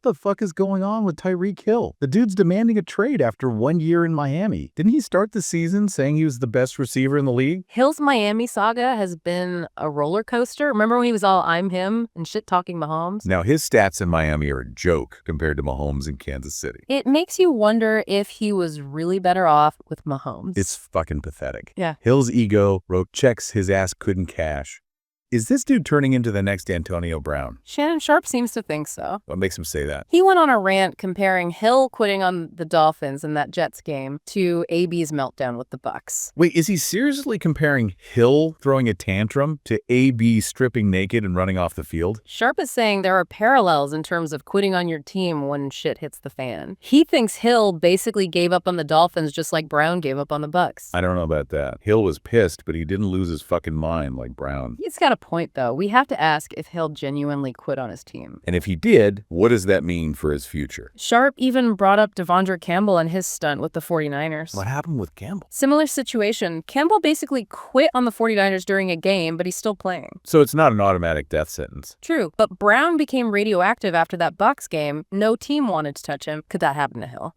the fuck is going on with Tyreek Hill? The dude's demanding a trade after 1 year in Miami. Didn't he start the season saying he was the best receiver in the league? Hill's Miami saga has been a roller coaster. Remember when he was all I'm him and shit-talking Mahomes? Now, his stats in Miami are a joke compared to Mahomes in Kansas City. It makes you wonder if he was really better off with Mahomes. It's fucking pathetic. Yeah. Hill's ego wrote checks his ass couldn't cash. Is this dude turning into the next Antonio Brown? Shannon Sharpe seems to think so. What makes him say that? He went on a rant comparing Hill quitting on the Dolphins in that Jets game to AB's meltdown with the Bucs. Wait, is he seriously comparing Hill throwing a tantrum to AB stripping naked and running off the field? Sharpe is saying there are parallels in terms of quitting on your team when shit hits the fan. He thinks Hill basically gave up on the Dolphins just like Brown gave up on the Bucs. I don't know about that. Hill was pissed, but he didn't lose his fucking mind like Brown. He's got a point, though. We have to ask if Hill genuinely quit on his team. And if he did, what does that mean for his future? Sharpe even brought up Devondre Campbell and his stunt with the 49ers. What happened with Campbell? Similar situation. Campbell basically quit on the 49ers during a game, but he's still playing. So it's not an automatic death sentence. True, but Brown became radioactive after that Bucs game. No team wanted to touch him. Could that happen to Hill?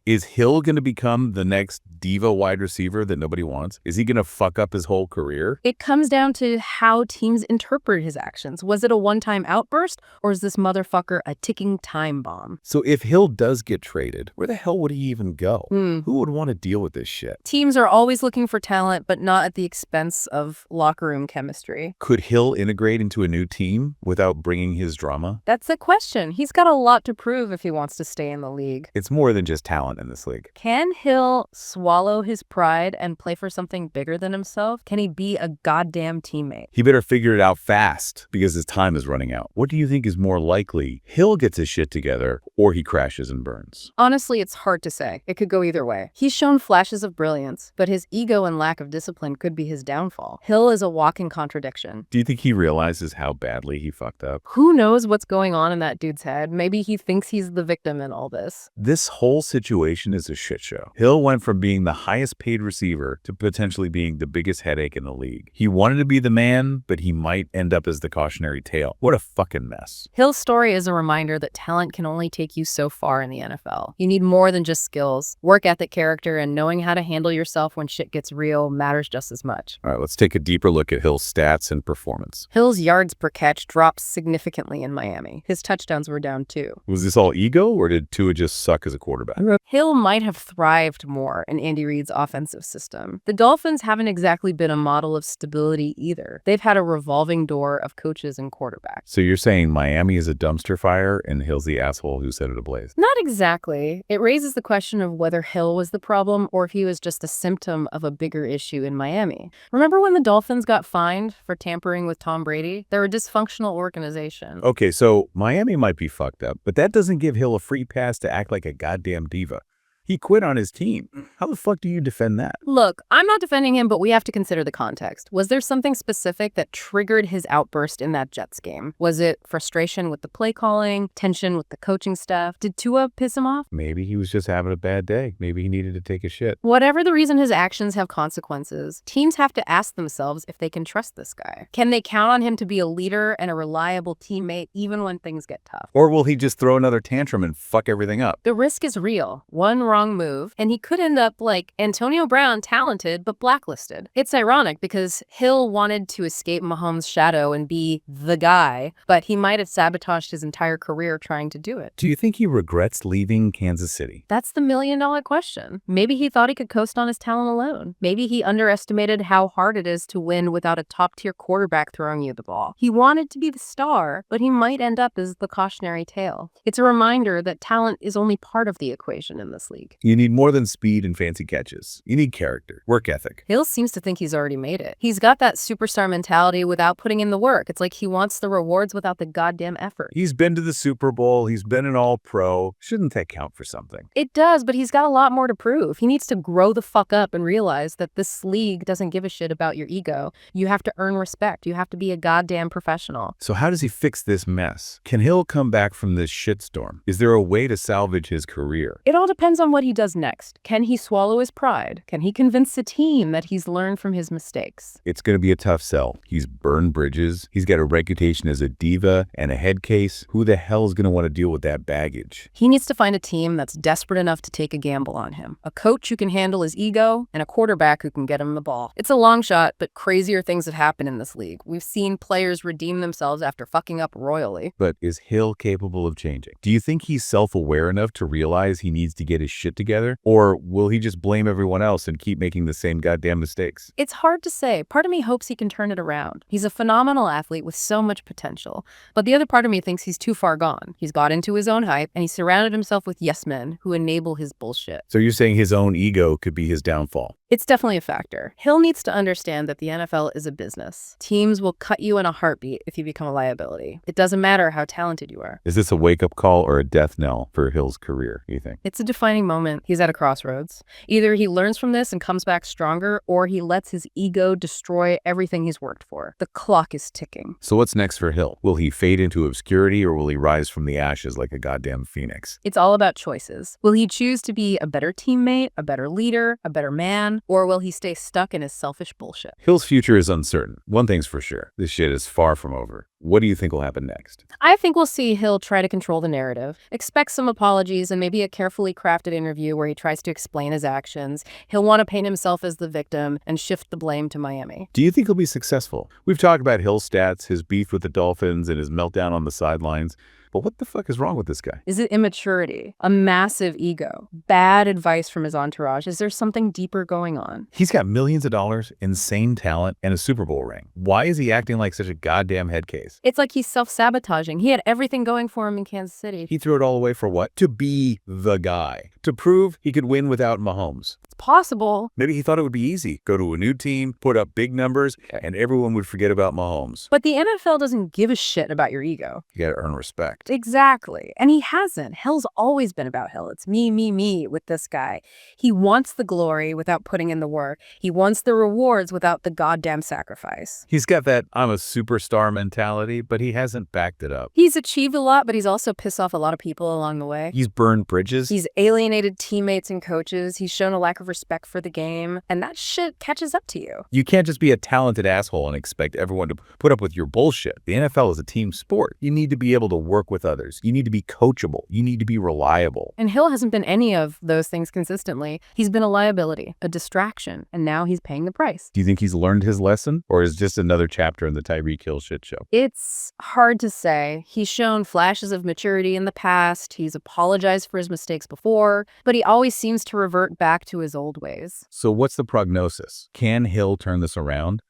Is Hill going to become the next diva wide receiver that nobody wants? Is he going to fuck up his whole career? It comes down to how teams interpret his actions. Was it a one-time outburst, or is this motherfucker a ticking time bomb? So if Hill does get traded, where the hell would he even go? Who would want to deal with this shit? Teams are always looking for talent, but not at the expense of locker room chemistry. Could Hill integrate into a new team without bringing his drama? That's the question. He's got a lot to prove if he wants to stay in the league. It's more than just talent in this league. Can Hill swallow his pride and play for something bigger than himself? Can he be a goddamn teammate? He better figure it out fast because his time is running out. What do you think is more likely? Hill gets his shit together or he crashes and burns? Honestly, it's hard to say. It could go either way. He's shown flashes of brilliance, but his ego and lack of discipline could be his downfall. Hill is a walking contradiction. Do you think he realizes how badly he fucked up? Who knows what's going on in that dude's head? Maybe he thinks he's the victim in all this. This whole situation is a shit show. Hill went from being the highest paid receiver to potentially being the biggest headache in the league. He wanted to be the man, but he might end up as the cautionary tale. What a fucking mess. Hill's story is a reminder that talent can only take you so far in the NFL. You need more than just skills. Work ethic, character, and knowing how to handle yourself when shit gets real matters just as much. All right, let's take a deeper look at Hill's stats and performance. Hill's yards per catch dropped significantly in Miami. His touchdowns were down too. Was this all ego, or did Tua just suck as a quarterback? Hill might have thrived more in Andy Reid's offensive system. The Dolphins haven't exactly been a model of stability either. They've had a revolving door of coaches and quarterbacks. So you're saying Miami is a dumpster fire and Hill's the asshole who set it ablaze? Not exactly. It raises the question of whether Hill was the problem or if he was just a symptom of a bigger issue in Miami. Remember when the Dolphins got fined for tampering with Tom Brady? They're a dysfunctional organization. Okay, so Miami might be fucked up, but that doesn't give Hill a free pass to act like a goddamn diva. He quit on his team. How the fuck do you defend that? Look, I'm not defending him, but we have to consider the context. Was there something specific that triggered his outburst in that Jets game? Was it frustration with the play calling, tension with the coaching staff? Did Tua piss him off? Maybe he was just having a bad day. Maybe he needed to take a shit. Whatever the reason, his actions have consequences. Teams have to ask themselves if they can trust this guy. Can they count on him to be a leader and a reliable teammate even when things get tough? Or will he just throw another tantrum and fuck everything up? The risk is real. One wrong move, and he could end up like Antonio Brown, talented but blacklisted. It's ironic because Hill wanted to escape Mahomes' shadow and be the guy, but he might have sabotaged his entire career trying to do it. Do you think he regrets leaving Kansas City? That's the million-dollar question. Maybe he thought he could coast on his talent alone. Maybe he underestimated how hard it is to win without a top-tier quarterback throwing you the ball. He wanted to be the star, but he might end up as the cautionary tale. It's a reminder that talent is only part of the equation in this league. You need more than speed and fancy catches. You need character, work ethic. Hill seems to think he's already made it. He's got that superstar mentality without putting in the work. It's like he wants the rewards without the goddamn effort. He's been to the Super Bowl. He's been an all-pro. Shouldn't that count for something? It does, but he's got a lot more to prove. He needs to grow the fuck up and realize that this league doesn't give a shit about your ego. You have to earn respect. You have to be a goddamn professional. So how does he fix this mess? Can Hill come back from this shitstorm? Is there a way to salvage his career? It all depends on what what he does next. Can he swallow his pride? Can he convince the team that he's learned from his mistakes? It's going to be a tough sell. He's burned bridges. He's got a reputation as a diva and a head case. Who the hell is going to want to deal with that baggage? He needs to find a team that's desperate enough to take a gamble on him. A coach who can handle his ego and a quarterback who can get him the ball. It's a long shot, but crazier things have happened in this league. We've seen players redeem themselves after fucking up royally. But is Hill capable of changing? Do you think he's self-aware enough to realize he needs to get his shit together? Or will he just blame everyone else and keep making the same goddamn mistakes? It's hard to say. Part of me hopes he can turn it around. He's a phenomenal athlete with so much potential. But the other part of me thinks he's too far gone. He's got into his own hype, and he surrounded himself with yes men who enable his bullshit. So you're saying his own ego could be his downfall? It's definitely a factor. Hill needs to understand that the NFL is a business. Teams will cut you in a heartbeat if you become a liability. It doesn't matter how talented you are. Is this a wake-up call or a death knell for Hill's career, you think? It's a defining moment. He's at a crossroads. Either he learns from this and comes back stronger, or he lets his ego destroy everything he's worked for. The clock is ticking. So what's next for Hill? Will he fade into obscurity or will he rise from the ashes like a goddamn phoenix? It's all about choices. Will he choose to be a better teammate, a better leader, a better man, or will he stay stuck in his selfish bullshit? Hill's future is uncertain. One thing's for sure. This shit is far from over. What do you think will happen next? I think we'll see Hill try to control the narrative. Expect some apologies and maybe a carefully crafted interview where he tries to explain his actions. He'll want to paint himself as the victim and shift the blame to Miami. Do you think he'll be successful? We've talked about Hill's stats, his beef with the Dolphins, and his meltdown on the sidelines. But what the fuck is wrong with this guy? Is it immaturity? A massive ego? Bad advice from his entourage? Is there something deeper going on? He's got millions of dollars, insane talent, and a Super Bowl ring. Why is he acting like such a goddamn head case? It's like he's self-sabotaging. He had everything going for him in Kansas City. He threw it all away for what? To be the guy. To prove he could win without Mahomes. It's possible. Maybe he thought it would be easy. Go to a new team, put up big numbers, and everyone would forget about Mahomes. But the NFL doesn't give a shit about your ego. You gotta earn respect. Exactly. And he hasn't. Hill's always been about Hill. It's me, me, me with this guy. He wants the glory without putting in the work. He wants the rewards without the goddamn sacrifice. He's got that I'm a superstar mentality, but he hasn't backed it up. He's achieved a lot, but he's also pissed off a lot of people along the way. He's burned bridges. He's alienated teammates and coaches. He's shown a lack of respect for the game. And that shit catches up to you. You can't just be a talented asshole and expect everyone to put up with your bullshit. The NFL is a team sport. You need to be able to work with others. You need to be coachable. You need to be reliable. And Hill hasn't been any of those things consistently. He's been a liability, a distraction, and now he's paying the price. Do you think he's learned his lesson, or is just another chapter in the Tyreek Hill shit show? It's hard to say. He's shown flashes of maturity in the past. He's apologized for his mistakes before, but he always seems to revert back to his old ways. So what's the prognosis? Can Hill turn this around?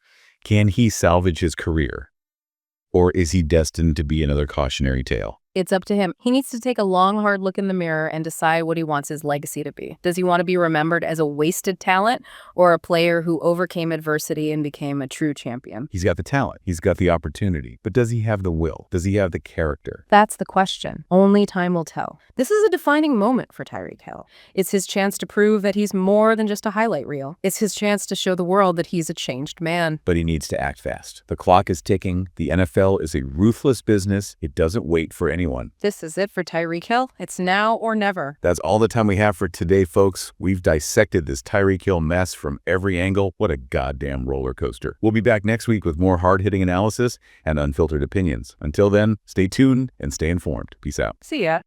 Can he salvage his career? Or is he destined to be another cautionary tale? It's up to him. He needs to take a long, hard look in the mirror and decide what he wants his legacy to be. Does he want to be remembered as a wasted talent or a player who overcame adversity and became a true champion? He's got the talent. He's got the opportunity. But does he have the will? Does he have the character? That's the question. Only time will tell. This is a defining moment for Tyreek Hill. It's his chance to prove that he's more than just a highlight reel. It's his chance to show the world that he's a changed man. But he needs to act fast. The clock is ticking. The NFL is a ruthless business. It doesn't wait for anyone. This is it for Tyreek Hill. It's now or never. That's all the time we have for today, folks. We've dissected this Tyreek Hill mess from every angle. What a goddamn roller coaster. We'll be back next week with more hard-hitting analysis and unfiltered opinions. Until then, stay tuned and stay informed. Peace out. See ya.